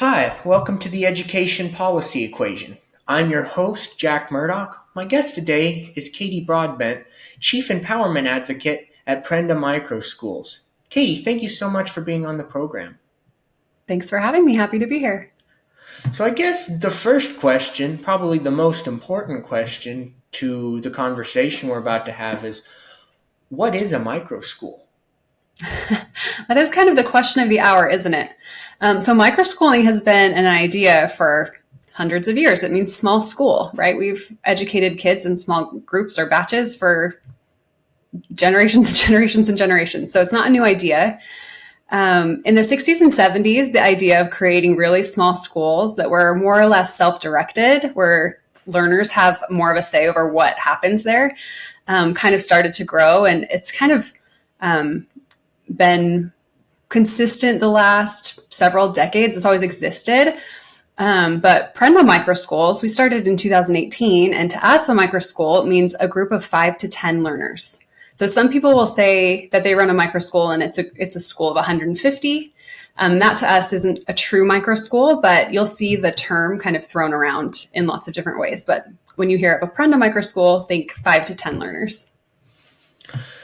Hi, welcome to the Education Policy Equation. I'm your host, Jack Murdoch. My guest today is Kaity Broadbent, Chief Empowerment Advocate at Prenda Microschools. Kaity, thank you so much for being on the program. Thanks for having me. Happy to be here. So, I guess the first question, probably the most important question to the conversation we're about to have is what is a microschool? That is kind of the question of the hour, isn't it? So, microschooling has been an idea for hundreds of years. It means small school, right? We've educated kids in small groups or batches for generations and generations and generations. So, it's not a new idea. In the 60s and 70s, the idea of creating really small schools that were more or less self directed, where learners have more of a say over what happens there, kind of started to grow. And it's kind of been consistent the last several decades. It's always existed. But Prenda Microschools, we started in 2018. And to us, a microschool means a group of 5 to 10 learners. So some people will say that they run a microschool and it's a school of 150. That to us isn't a true microschool, but you'll see the term kind of thrown around in lots of different ways. But when you hear of a Prenda microschool, think 5 to 10 learners.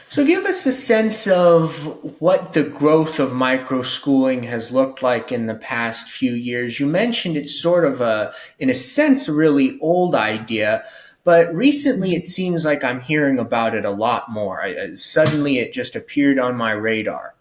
So, give us a sense of what the growth of microschooling has looked like in the past few years. You mentioned it's sort of in a sense, a really old idea, but recently it seems like I'm hearing about it a lot more. Suddenly it just appeared on my radar.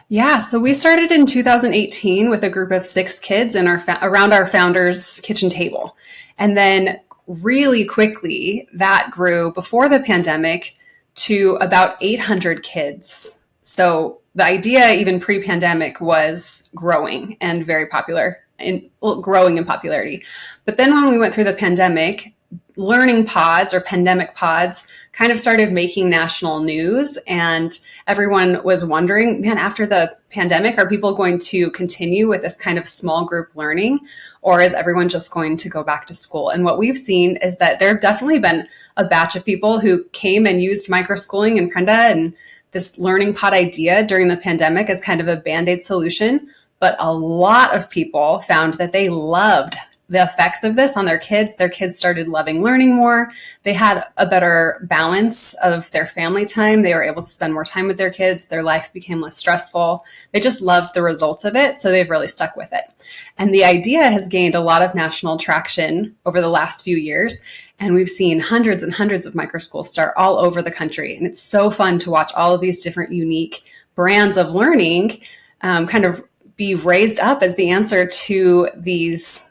Yeah, so we started in 2018 with a group of 6 kids in around our founder's kitchen table. And then really quickly that grew before the pandemic to about 800 kids. So the idea even pre-pandemic was growing and very popular and growing in popularity. But then when we went through the pandemic, learning pods or pandemic pods kind of started making national news, and everyone was wondering, man, after the pandemic, are people going to continue with this kind of small group learning, or is everyone just going to go back to school? And what we've seen is that there have definitely been a batch of people who came and used microschooling and Prenda and this learning pod idea during the pandemic as kind of a band-aid solution. But a lot of people found that they loved the effects of this on their kids. Their kids started loving learning more. They had a better balance of their family time. They were able to spend more time with their kids. Their life became less stressful. They just loved the results of it, so they've really stuck with it. And the idea has gained a lot of national traction over the last few years. And we've seen hundreds and hundreds of microschools start all over the country. And it's so fun to watch all of these different unique brands of learning kind of be raised up as the answer to these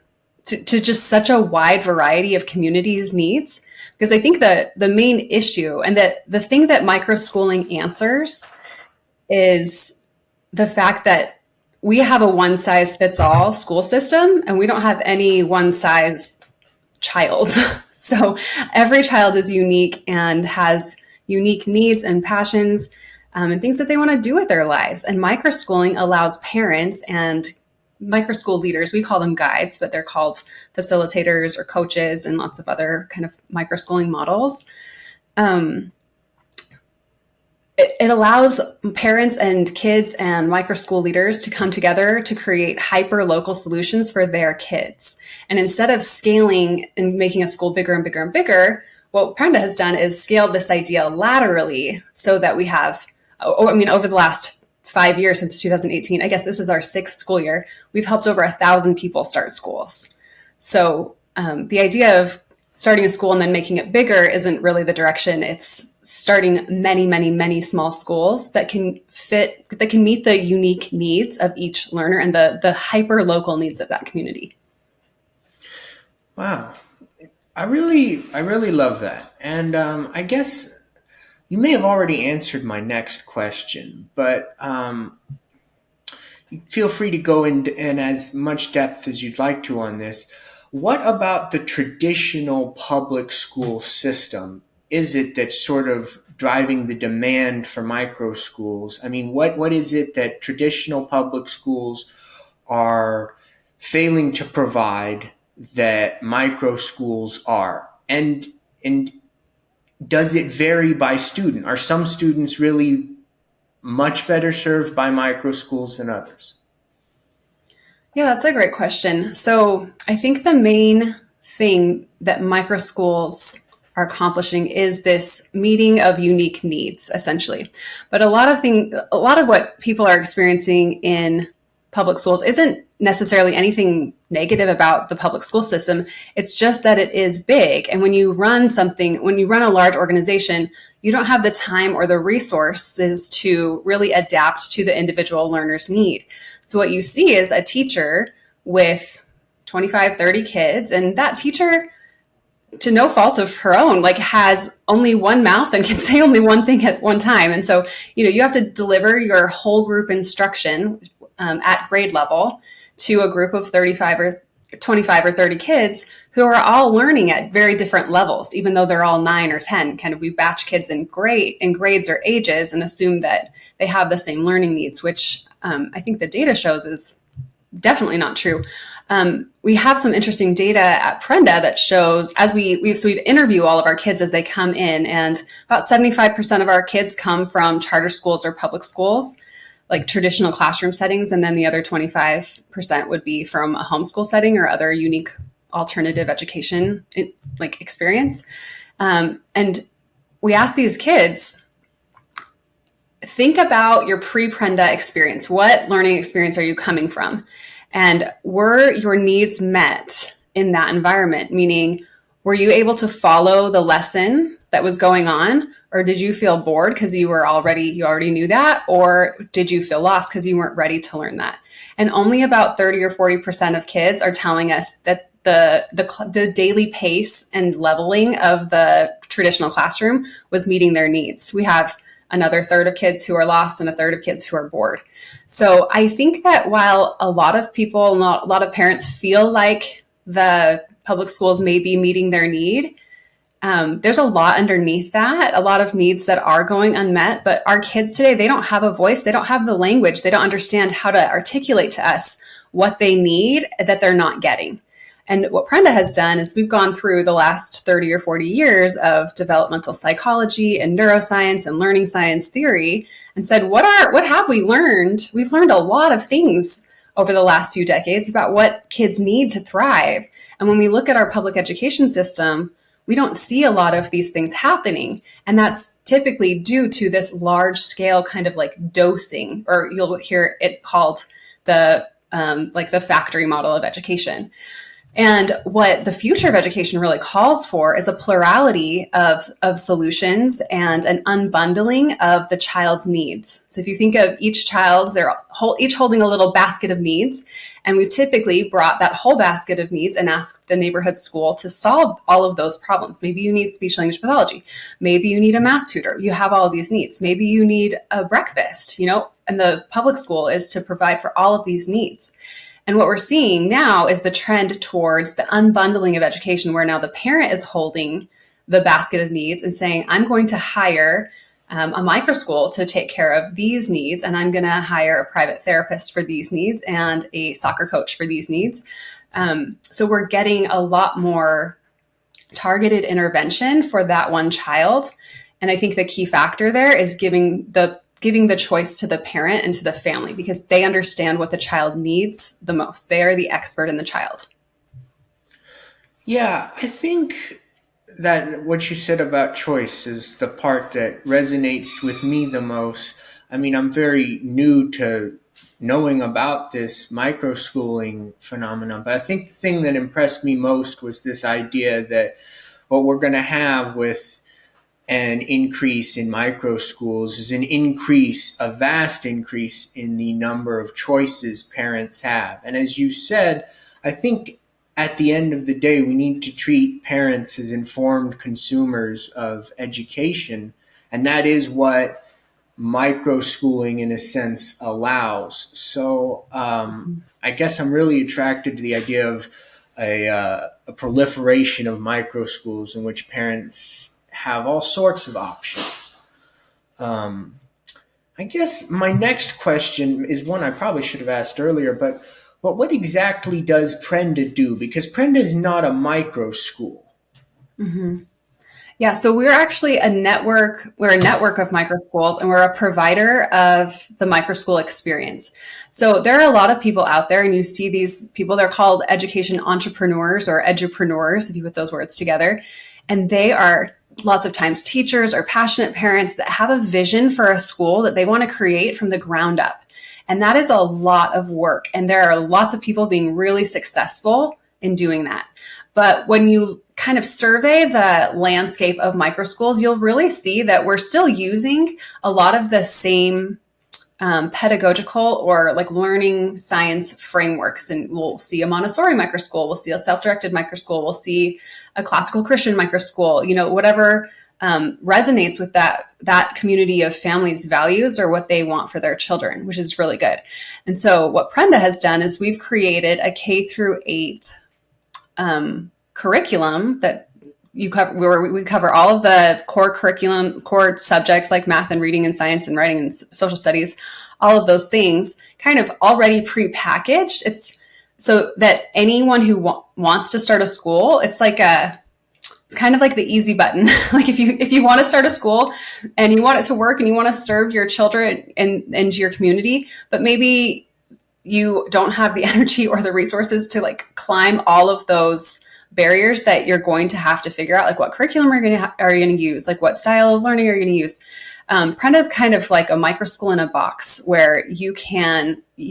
to just such a wide variety of communities' needs. Because I think that the main issue and that the thing that microschooling answers is the fact that we have a one size fits all school system and we don't have any one size child. So every child is unique and has unique needs and passions and things that they want to do with their lives. And microschooling allows parents and microschool leaders, we call them guides, but they're called facilitators or coaches and lots of other kind of microschooling models. Um, it allows parents and kids and microschool leaders to come together to create hyper local solutions for their kids. And instead of scaling and making a school bigger and bigger and bigger, what Prenda has done is scaled this idea laterally so that we have, over the last 5 years since 2018, I guess this is our 6th school year, we've helped over 1,000 people start schools. So the idea of starting a school and then making it bigger isn't really the direction. It's starting many, many, many small schools that can meet the unique needs of each learner and the hyper local needs of that community. Wow. I really love that. And I guess you may have already answered my next question, but feel free to go in as much depth as you'd like to on this. What about the traditional public school system is it that's sort of driving the demand for micro schools? I mean, what is it that traditional public schools are failing to provide that micro schools are? And does it vary by student? Are some students really much better served by micro schools than others? Yeah, that's a great question. So I think the main thing that microschools are accomplishing is this meeting of unique needs, essentially. But a lot of what people are experiencing in public schools isn't necessarily anything negative about the public school system. It's just that it is big. And when you run a large organization, you don't have the time or the resources to really adapt to the individual learner's need. So what you see is a teacher with 25, 30 kids, and that teacher, to no fault of her own, like has only one mouth and can say only one thing at one time. And so, you have to deliver your whole group instruction at grade level to a group of 35 or 25 or 30 kids who are all learning at very different levels, even though they're all 9 or 10. Kind of we batch kids in grades or ages and assume that they have the same learning needs, which I think the data shows is definitely not true. We have some interesting data at Prenda that shows as we interview all of our kids as they come in, and about 75% of our kids come from charter schools or public schools, like traditional classroom settings, and then the other 25% would be from a homeschool setting or other unique alternative education like experience. And we ask these kids, think about your pre-Prenda experience. What learning experience are you coming from? And were your needs met in that environment? Meaning, were you able to follow the lesson that was going on? Or did you feel bored because you already knew that? Or did you feel lost because you weren't ready to learn that? And only about 30 or 40% of kids are telling us that the daily pace and leveling of the traditional classroom was meeting their needs. We have another third of kids who are lost and a third of kids who are bored. So I think that while a lot of people, a lot of parents feel like the public schools may be meeting their need, there's a lot underneath that, a lot of needs that are going unmet. But our kids today, they don't have a voice, they don't have the language, they don't understand how to articulate to us what they need that they're not getting. And what Prenda has done is we've gone through the last 30 or 40 years of developmental psychology and neuroscience and learning science theory and said, what have we learned? We've learned a lot of things over the last few decades about what kids need to thrive. And when we look at our public education system, we don't see a lot of these things happening. And that's typically due to this large scale kind of like dosing, or you'll hear it called the factory model of education. And what the future of education really calls for is a plurality of solutions and an unbundling of the child's needs. So if you think of each child, they're each holding a little basket of needs. And we've typically brought that whole basket of needs and asked the neighborhood school to solve all of those problems. Maybe you need speech language pathology. Maybe you need a math tutor. You have all of these needs. Maybe you need a breakfast, and the public school is to provide for all of these needs. And what we're seeing now is the trend towards the unbundling of education, where now the parent is holding the basket of needs and saying, I'm going to hire a microschool to take care of these needs, and I'm going to hire a private therapist for these needs and a soccer coach for these needs. So we're getting a lot more targeted intervention for that one child. And I think the key factor there is giving the choice to the parent and to the family, because they understand what the child needs the most. They are the expert in the child. Yeah, I think that what you said about choice is the part that resonates with me the most. I mean, I'm very new to knowing about this microschooling phenomenon, but I think the thing that impressed me most was this idea that what we're going to have with an increase in micro schools is a vast increase in the number of choices parents have. And as you said, I think at the end of the day, we need to treat parents as informed consumers of education. And that is what micro schooling, in a sense, allows. So I guess I'm really attracted to the idea of a proliferation of micro schools in which parents have all sorts of options. Um, I guess my next question is one I probably should have asked earlier, but what exactly does Prenda do? Because Prenda is not a micro school. Mm-hmm. Yeah, so we're actually a network. We're a network of microschools, and we're a provider of the microschool experience. So there are a lot of people out there, and you see these people. They're called education entrepreneurs or edupreneurs, if you put those words together. And they are lots of times teachers or passionate parents that have a vision for a school that they want to create from the ground up. And that is a lot of work. And there are lots of people being really successful in doing that. But when you kind of survey the landscape of microschools, you'll really see that we're still using a lot of the same pedagogical or like learning science frameworks. And we'll see a Montessori microschool, we'll see a self-directed microschool, we'll see a classical Christian microschool, whatever resonates with that community of families' values or what they want for their children, which is really good. And so what Prenda has done is we've created a K through 8th curriculum that you cover, where we cover all of the core subjects like math and reading and science and writing and social studies, all of those things kind of already pre-packaged. It's so that anyone who wants to start a school, it's kind of like the easy button. Like if you want to start a school and you want it to work and you want to serve your children and your community, but maybe you don't have the energy or the resources to like climb all of those barriers that you're going to have to figure out, like what curriculum are you going to use, like what style of learning are you going to use. Prenda is kind of like a microschool in a box where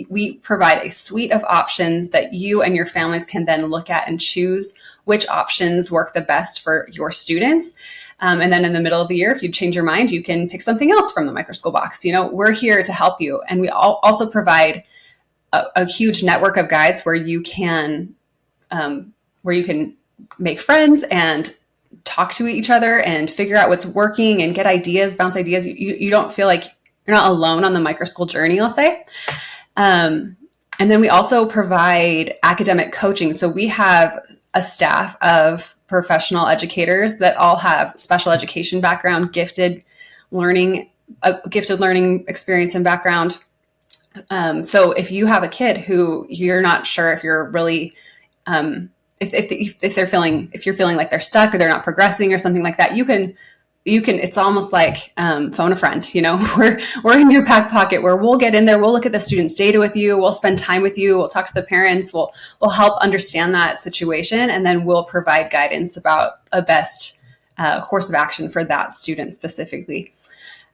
we provide a suite of options that you and your families can then look at and choose which options work the best for your students. And then in the middle of the year, if you change your mind, you can pick something else from the microschool box. We're here to help you. And we also provide a huge network of guides where you can make friends and talk to each other and figure out what's working and get ideas, bounce ideas. You don't feel like you're not alone on the microschool journey, I'll say. And then we also provide academic coaching. So we have a staff of professional educators that all have special education background, gifted learning experience and background. So if you have a kid who you're not sure if you're really, if you're feeling like they're stuck or they're not progressing or something like that, you can, it's almost like, phone a friend, we're in your back pocket where we'll get in there. We'll look at the student's data with you. We'll spend time with you. We'll talk to the parents. We'll help understand that situation. And then we'll provide guidance about a best, course of action for that student specifically.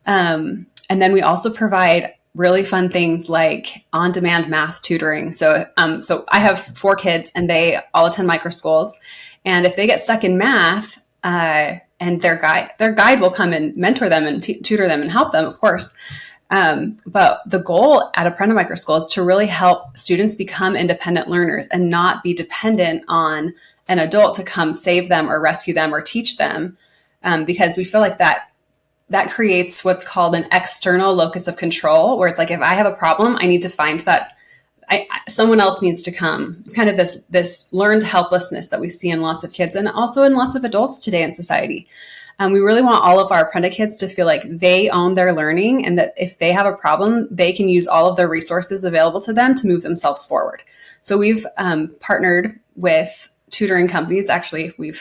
And then we also provide really fun things like on-demand math tutoring. So I have 4 kids and they all attend microschools. And if they get stuck in math, and their guide will come and mentor them and tutor them and help them, of course. But the goal at a Prenda Microschool is to really help students become independent learners and not be dependent on an adult to come save them or rescue them or teach them, because we feel like that creates what's called an external locus of control, where it's like, if I have a problem, I need to find that someone else needs to come. It's kind of this learned helplessness that we see in lots of kids and also in lots of adults today in society. We really want all of our Prenda kids to feel like they own their learning and that if they have a problem, they can use all of the resources available to them to move themselves forward. So we've partnered with tutoring companies. Actually, we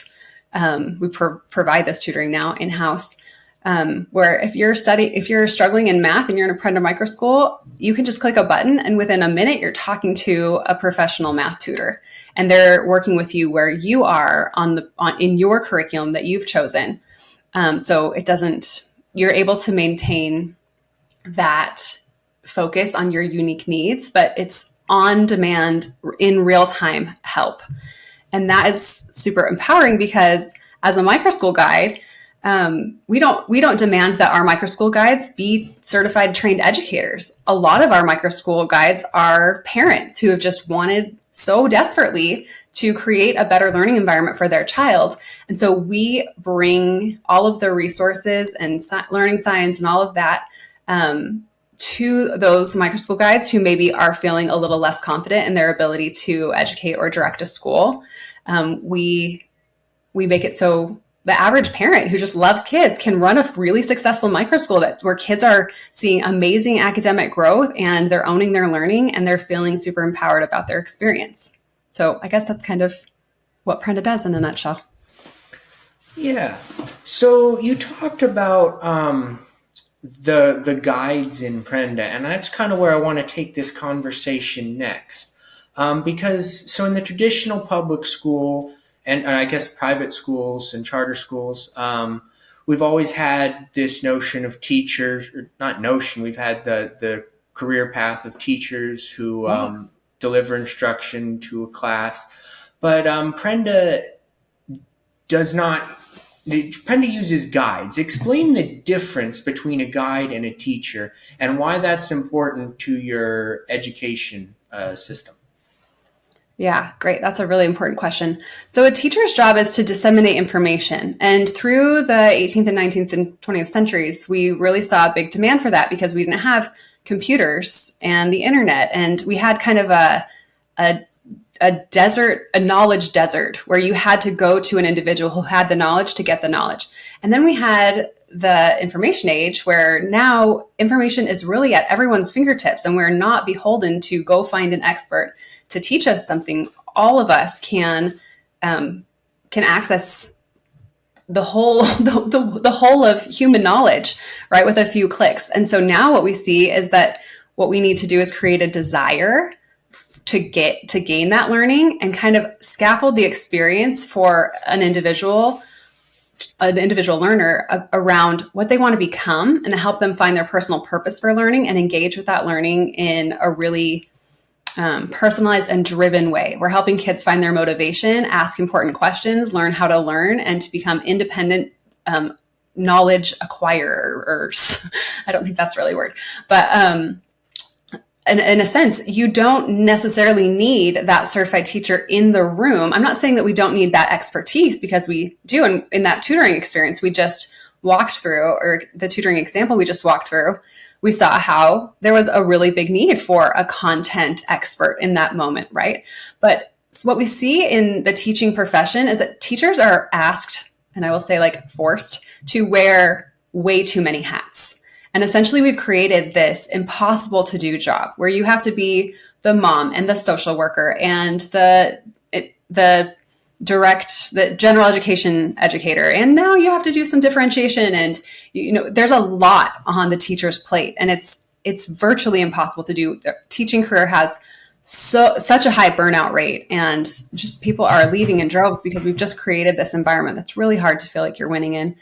provide this tutoring now in-house. Where if you're struggling in math and you're in a Prenda Microschool, you can just click a button and within a minute you're talking to a professional math tutor and they're working with you where you are in your curriculum that you've chosen. So you're able to maintain that focus on your unique needs, but it's on demand in real time help. And that is super empowering because as a microschool guide, we don't demand that our microschool guides be certified trained educators. A lot of our microschool guides are parents who have just wanted so desperately to create a better learning environment for their child. And so we bring all of the resources and learning science and all of that to those microschool guides who maybe are feeling a little less confident in their ability to educate or direct a school. We make it so the average parent who just loves kids can run a really successful microschool where kids are seeing amazing academic growth and they're owning their learning and they're feeling super empowered about their experience. So I guess that's kind of what Prenda does in a nutshell. Yeah. So you talked about the guides in Prenda, and that's kind of where I want to take this conversation next. Because so in the traditional public school, and I guess private schools and charter schools, we've always had this notion of teachers, or not notion. We've had the career path of teachers who Yeah. deliver instruction to a class, but Prenda does not. Prenda uses guides. Explain the difference between a guide and a teacher, and why that's important to your education system. Yeah, great. That's a really important question. So, a teacher's job is to disseminate information. And through the 18th and 19th and 20th centuries, we really saw a big demand for that because we didn't have computers and the internet. And we had kind of a, a desert, a knowledge desert, where you had to go to an individual who had the knowledge to get the knowledge. And then we had the information age where now information is really at everyone's fingertips and we're not beholden to go find an expert to teach us something. All of us can access the whole the whole of human knowledge, right, with a few clicks. And so now what we see is that what we need to do is create a desire to gain that learning and kind of scaffold the experience for an individual learner around what they want to become and help them find their personal purpose for learning and engage with that learning in a really personalized and driven way. We're helping kids find their motivation, ask important questions, learn how to learn, and to become independent knowledge acquirers. I don't think that's really a word, but in a sense, you don't necessarily need that certified teacher in the room. I'm not saying that we don't need that expertise, because we do. And in that tutoring experience we just walked through, or the tutoring example we just walked through, we saw how there was a really big need for a content expert in that moment, right? But what we see in the teaching profession is that teachers are asked, and I will say like forced, to wear way too many hats. And essentially we've created this impossible to do job where you have to be the mom and the social worker and the general education educator. And now you have to do some differentiation, and there's a lot on the teacher's plate, and it's virtually impossible to do. The teaching career has such a high burnout rate, and just people are leaving in droves because we've just created this environment that's really hard to feel like you're winning in.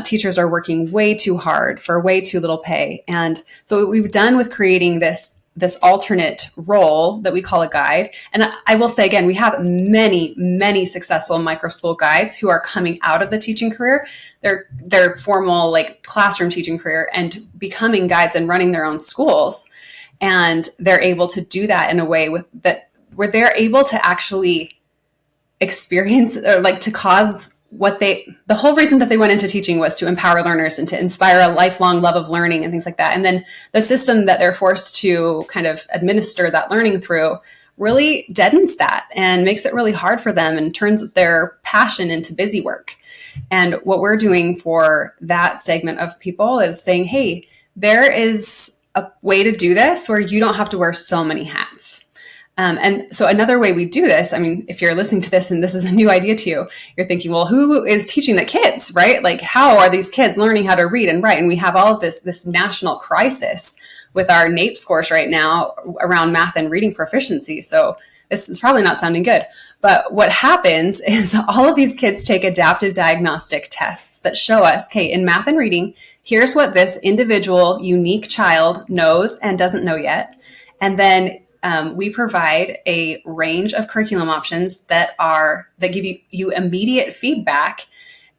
Teachers are working way too hard for way too little pay. And so what we've done with creating this alternate role that we call a guide. And I will say again, we have many, many successful microschool guides who are coming out of the teaching career, their formal like classroom teaching career, and becoming guides and running their own schools. And they're able to do that in a way where they're able to actually experience, or like to cause the whole reason that they went into teaching was to empower learners and to inspire a lifelong love of learning and things like that. And then the system that they're forced to kind of administer that learning through really deadens that and makes it really hard for them and turns their passion into busy work. And what we're doing for that segment of people is saying, hey, there is a way to do this where you don't have to wear so many hats. And so another way we do this, I mean, if you're listening to this and this is a new idea to you, you're thinking, well, who is teaching the kids, right? Like, how are these kids learning how to read and write? And we have all of this national crisis with our NAEP scores right now around math and reading proficiency. So this is probably not sounding good. But what happens is all of these kids take adaptive diagnostic tests that show us, okay, in math and reading, here's what this individual, unique child knows and doesn't know yet. And then we provide a range of curriculum options that give you immediate feedback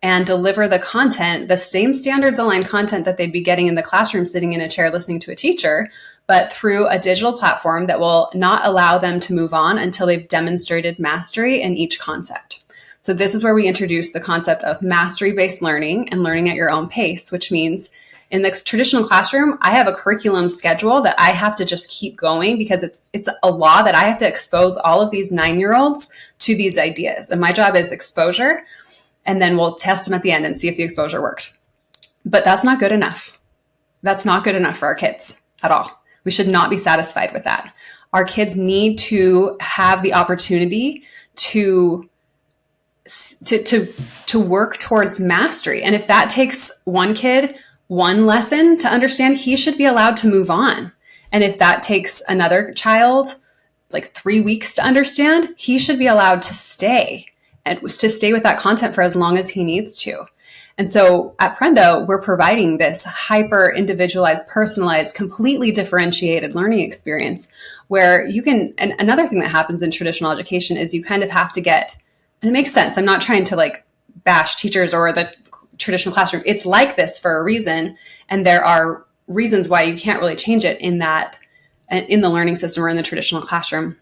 and deliver the content, the same standards aligned content that they'd be getting in the classroom sitting in a chair listening to a teacher, but through a digital platform that will not allow them to move on until they've demonstrated mastery in each concept. So this is where we introduce the concept of mastery-based learning and learning at your own pace, which means in the traditional classroom, I have a curriculum schedule that I have to just keep going because it's a law that I have to expose all of these 9-year-olds to these ideas. And my job is exposure, and then we'll test them at the end and see if the exposure worked. But that's not good enough. That's not good enough for our kids at all. We should not be satisfied with that. Our kids need to have the opportunity to to work towards mastery. And if that takes one kid one lesson to understand, he should be allowed to move on. And if that takes another child like 3 weeks to understand, he should be allowed to stay and to stay with that content for as long as he needs to. And so at Prenda, we're providing this hyper individualized, personalized, completely differentiated learning experience where you can, and another thing that happens in traditional education is you kind of have to get, and it makes sense. I'm not trying to like bash teachers or the traditional classroom. It's like this for a reason. And there are reasons why you can't really change it in that, in the learning system or in the traditional classroom.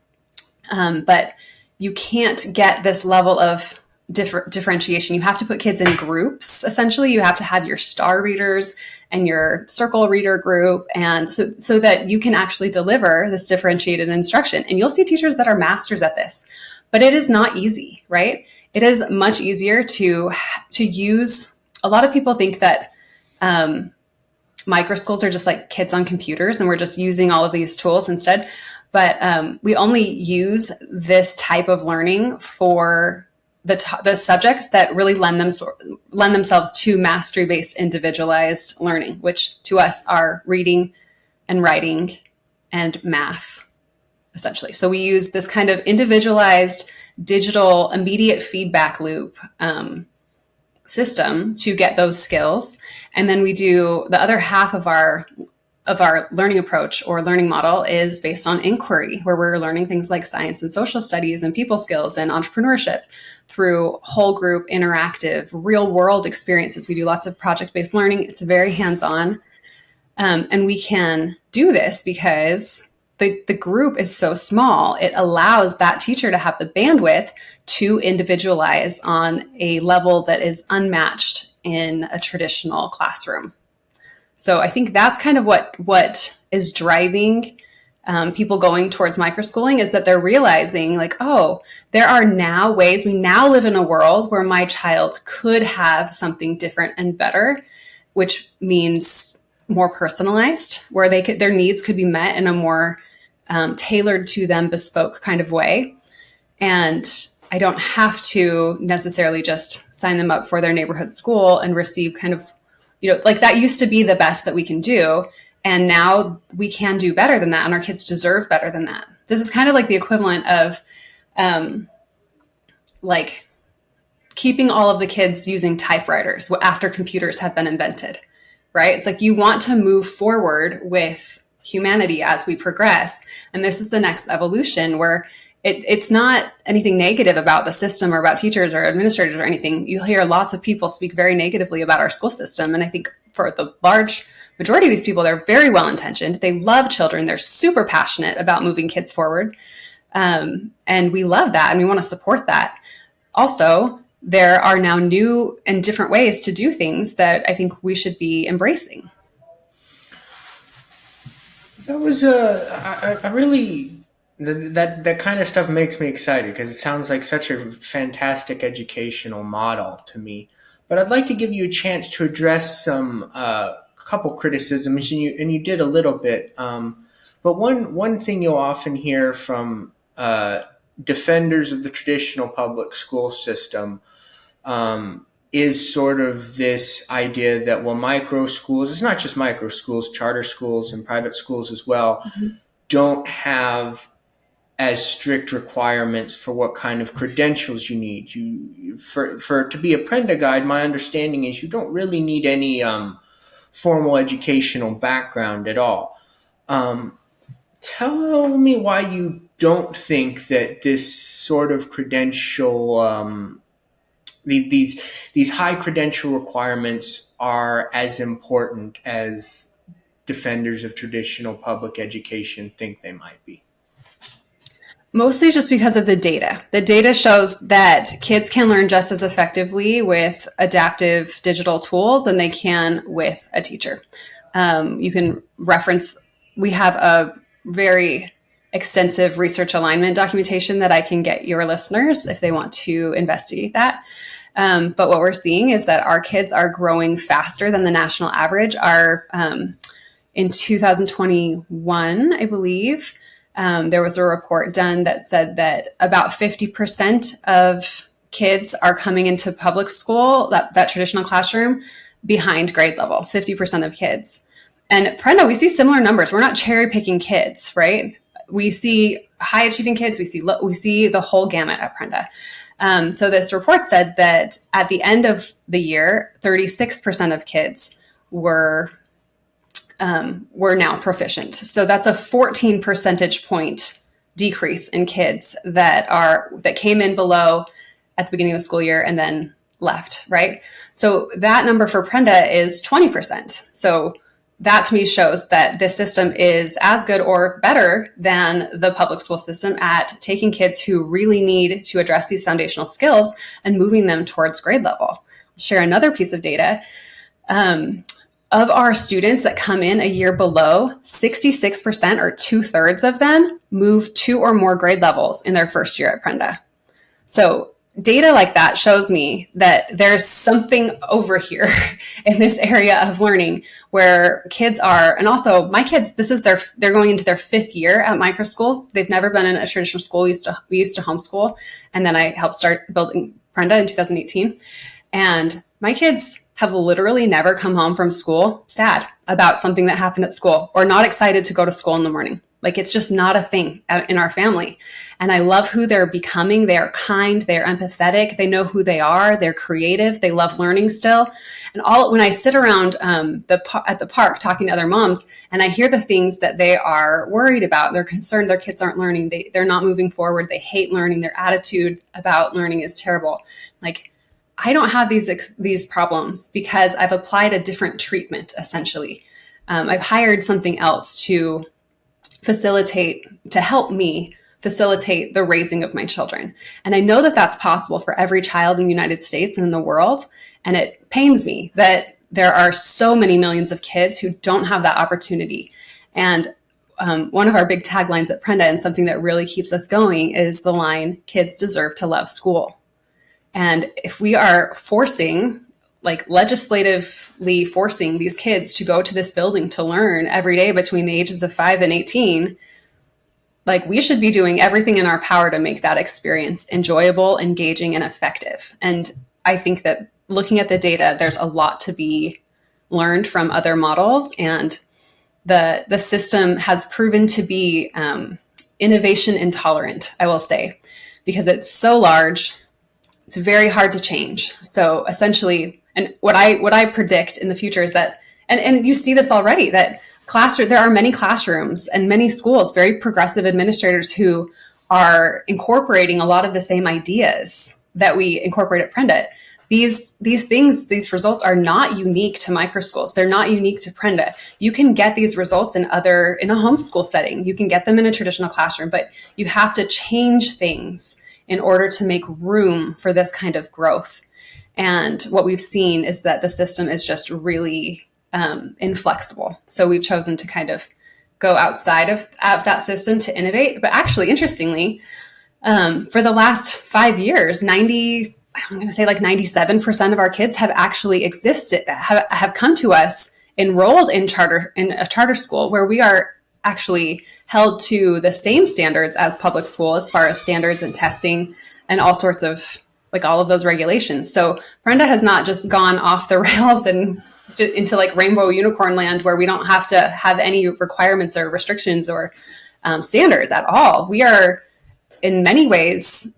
But you can't get this level of differentiation. You have to put kids in groups. Essentially, you have to have your star readers and your circle reader group, and so that you can actually deliver this differentiated instruction. And you'll see teachers that are masters at this, but it is not easy, right? It is much easier to use. A lot of people think that microschools are just like kids on computers, and we're just using all of these tools instead. But we only use this type of learning for the subjects that really lend themselves to mastery-based individualized learning, which to us are reading and writing and math, essentially. So we use this kind of individualized digital immediate feedback loop system to get those skills. And then we do the other half of our learning approach or learning model is based on inquiry, where we're learning things like science and social studies and people skills and entrepreneurship through whole group interactive real world experiences. We do lots of project-based learning. It's very hands-on. And we can do this because the group is so small. It allows that teacher to have the bandwidth to individualize on a level that is unmatched in a traditional classroom. So I think that's kind of what is driving people going towards microschooling, is that they're realizing like, oh, there are now ways, we now live in a world where my child could have something different and better, which means more personalized, where their needs could be met in a more tailored to them, bespoke kind of way. And I don't have to necessarily just sign them up for their neighborhood school and receive kind of, like that used to be the best that we can do. And now we can do better than that. And our kids deserve better than that. This is kind of like the equivalent of like keeping all of the kids using typewriters after computers have been invented, right? It's like you want to move forward with humanity as we progress. And this is the next evolution where it's not anything negative about the system or about teachers or administrators or anything. You'll hear lots of people speak very negatively about our school system. And I think for the large majority of these people, they're very well-intentioned. They love children. They're super passionate about moving kids forward. And we love that. And we want to support that. Also, there are now new and different ways to do things that I think we should be embracing. That was I really that kind of stuff makes me excited because it sounds like such a fantastic educational model to me. But I'd like to give you a chance to address some couple criticisms, and you did a little bit. But one thing you'll often hear from defenders of the traditional public school system is sort of this idea that, well, micro schools, it's not just micro schools, charter schools and private schools as well, don't have as strict requirements for what kind of credentials you need. For to be a Prenda guide, my understanding is you don't really need any formal educational background at all. Tell me why you don't think that this sort of credential these high credential requirements are as important as defenders of traditional public education think they might be. Mostly just because of the data. The data shows that kids can learn just as effectively with adaptive digital tools than they can with a teacher. You can reference, we have a very extensive research alignment documentation that I can get your listeners if they want to investigate that. But what we're seeing is that our kids are growing faster than the national average. In 2021, I believe, there was a report done that said that about 50% of kids are coming into public school, that traditional classroom, behind grade level, 50% of kids. And Prenda, we see similar numbers. We're not cherry picking kids, right? We see high achieving kids. We see the whole gamut at Prenda. So this report said that at the end of the year, 36% of kids were now proficient. So that's a 14 percentage point decrease in kids that came in below at the beginning of the school year and then left, right? So that number for Prenda is 20%. So that to me shows that this system is as good or better than the public school system at taking kids who really need to address these foundational skills and moving them towards grade level. I'll share another piece of data. Of our students that come in a year below, 66% or 2/3 of them move 2 or more grade levels in their first year at Prenda. So data like that shows me that there's something over here in this area of learning where kids are, and also my kids, they're going into their 5th year at Microschools. They've never been in a traditional school. We used to homeschool, and then I helped start building Prenda in 2018. And my kids have literally never come home from school sad about something that happened at school or not excited to go to school in the morning. Like, it's just not a thing in our family. And I love who they're becoming. They are kind. They're empathetic. They know who they are. They're creative. They love learning still. And when I sit around at the park talking to other moms and I hear the things that they are worried about, they're concerned their kids aren't learning. They're not moving forward. They hate learning. Their attitude about learning is terrible. Like, I don't have these problems because I've applied a different treatment, essentially. I've hired something else to help me facilitate the raising of my children. And I know that that's possible for every child in the United States and in the world. And it pains me that there are so many millions of kids who don't have that opportunity. And one of our big taglines at Prenda, and something that really keeps us going, is the line, "Kids deserve to love school." And if we are legislatively forcing these kids to go to this building to learn every day between the ages of 5 and 18, we should be doing everything in our power to make that experience enjoyable, engaging, and effective. And I think that looking at the data, there's a lot to be learned from other models. And the system has proven to be innovation intolerant, I will say, because it's so large. It's very hard to change. So essentially, and what I predict in the future is that, and you see this already, that there are many classrooms and many schools, very progressive administrators who are incorporating a lot of the same ideas that we incorporate at Prenda. These results are not unique to Microschools. They're not unique to Prenda. You can get these results in a homeschool setting. You can get them in a traditional classroom, but you have to change things in order to make room for this kind of growth. And what we've seen is that the system is just really inflexible. So we've chosen to kind of go outside of that system to innovate. But actually, interestingly, for the last 5 years, 97% of our kids have actually have come to us enrolled in a charter school, where we are actually held to the same standards as public school as far as standards and testing and all sorts of all of those regulations. So Prenda has not just gone off the rails and into rainbow unicorn land where we don't have to have any requirements or restrictions or standards at all. We are in many ways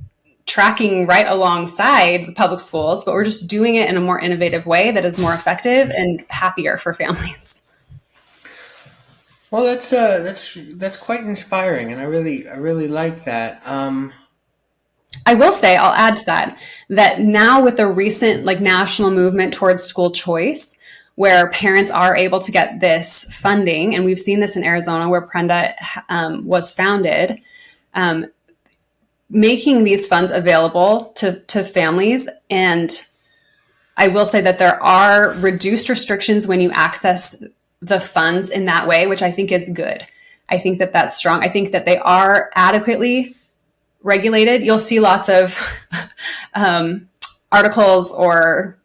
tracking right alongside the public schools, but we're just doing it in a more innovative way that is more effective and happier for families. Well, that's quite inspiring, and I really like that. I will say, I'll add to that now with the recent national movement towards school choice, where parents are able to get this funding, and we've seen this in Arizona where Prenda was founded, making these funds available to families. And I will say that there are reduced restrictions when you access the funds in that way, which I think is good. I think that that's strong. I think that they are adequately regulated. You'll see lots of articles or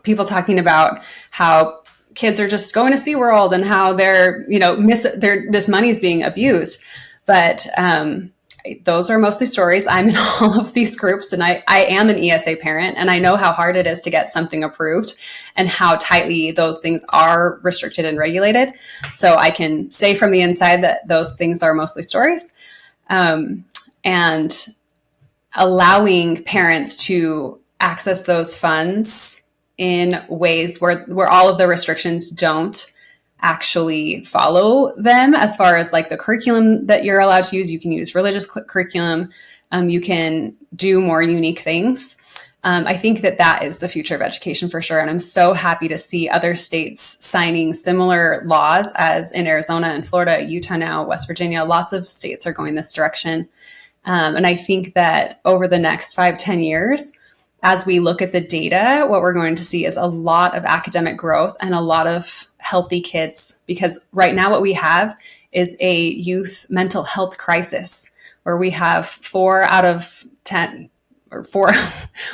people talking about how kids are just going to SeaWorld and how this money is being abused. But those are mostly stories. I'm in all of these groups, and I am an ESA parent, and I know how hard it is to get something approved and how tightly those things are restricted and regulated. So I can say from the inside that those things are mostly stories. And allowing parents to access those funds in ways where all of the restrictions don't actually follow them, as far as like the curriculum that you're allowed to use. You can use religious curriculum. You can do more unique things. I think that is the future of education for sure. And I'm so happy to see other states signing similar laws, as in Arizona and Florida, Utah now, West Virginia. Lots of states are going this direction. And I think that over the next 5-10 years, as we look at the data, what we're going to see is a lot of academic growth and a lot of healthy kids. Because right now what we have is a youth mental health crisis, where we have 4 out of 10, or 4,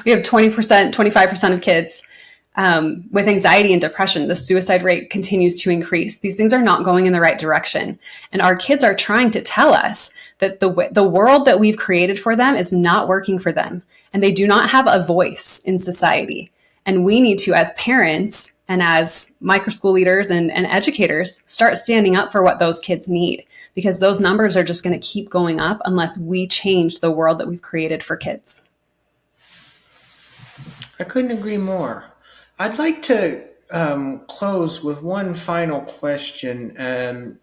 we have 20%, 25% of kids with anxiety and depression. The suicide rate continues to increase. These things are not going in the right direction. And our kids are trying to tell us that the world that we've created for them is not working for them. And they do not have a voice in society. And we need to, as parents and as microschool leaders and educators, start standing up for what those kids need, because those numbers are just going to keep going up unless we change the world that we've created for kids. I couldn't agree more. I'd like to close with one final question.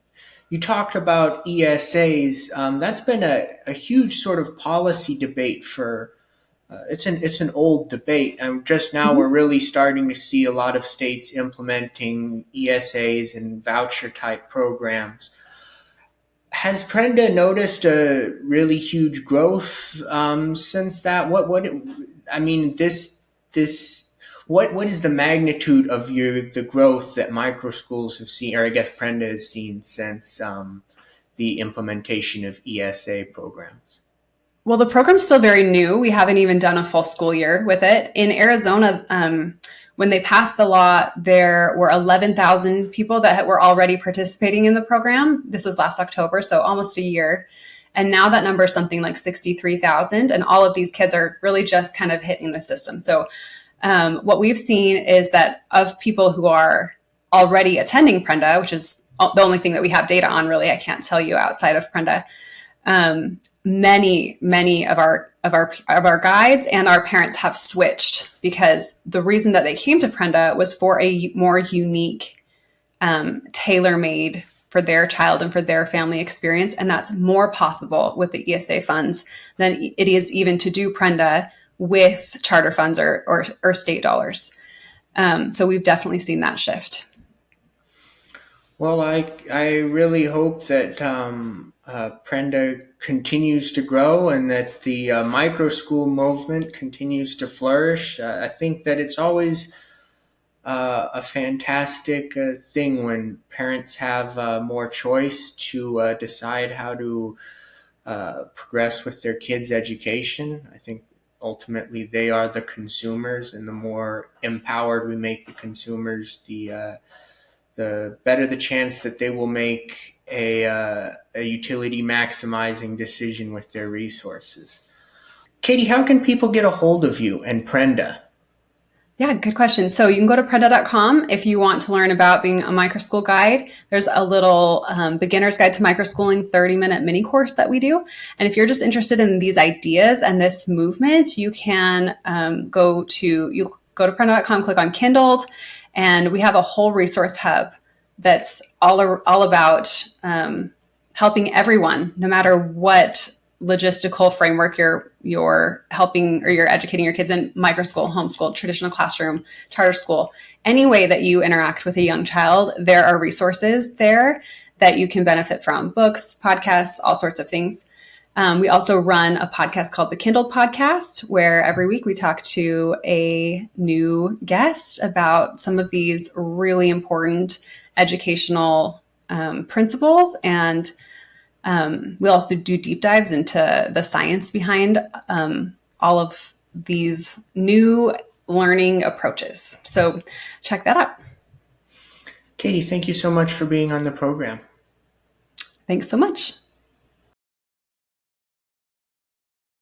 You talked about ESAs. That's been a huge sort of policy debate for. It's an old debate, and just now we're really starting to see a lot of states implementing ESAs and voucher type programs. Has Prenda noticed a really huge growth since that? I mean, what is the magnitude of the growth that Microschools have seen, or I guess Prenda has seen since the implementation of ESA programs? Well, the program's still very new. We haven't even done a full school year with it. In Arizona, when they passed the law, there were 11,000 people that were already participating in the program. This was last October, so almost a year. And now that number is something like 63,000. And all of these kids are really just kind of hitting the system. So what we've seen is that of people who are already attending Prenda, which is the only thing that we have data on, really, I can't tell you outside of Prenda, many of our guides and our parents have switched, because the reason that they came to Prenda was for a more unique, tailor-made for their child and for their family experience. And that's more possible with the ESA funds than it is even to do Prenda with charter funds or state dollars. So we've definitely seen that shift. Well, I really hope that Prenda continues to grow and that the microschool movement continues to flourish. I think that it's always a fantastic thing when parents have more choice to decide how to progress with their kids' education. I think ultimately they are the consumers, and the more empowered we make the consumers, the better the chance that they will make a utility maximizing decision with their resources. Kaity, how can people get a hold of you and Prenda? Yeah, good question. So you can go to prenda.com if you want to learn about being a microschool guide. There's a little beginner's guide to microschooling 30-minute mini course that we do. And if you're just interested in these ideas and this movement, you can go to prenda.com, click on Kindled, and we have a whole resource hub that's all about helping everyone, no matter what logistical framework you're helping or you're educating your kids in: microschool, homeschool, traditional classroom, charter school. Any way that you interact with a young child, there are resources there that you can benefit from: books, podcasts, all sorts of things. We also run a podcast called the Kindle Podcast, where every week we talk to a new guest about some of these really important educational principles. And we also do deep dives into the science behind all of these new learning approaches. So check that out. Kaity, thank you so much for being on the program. Thanks so much.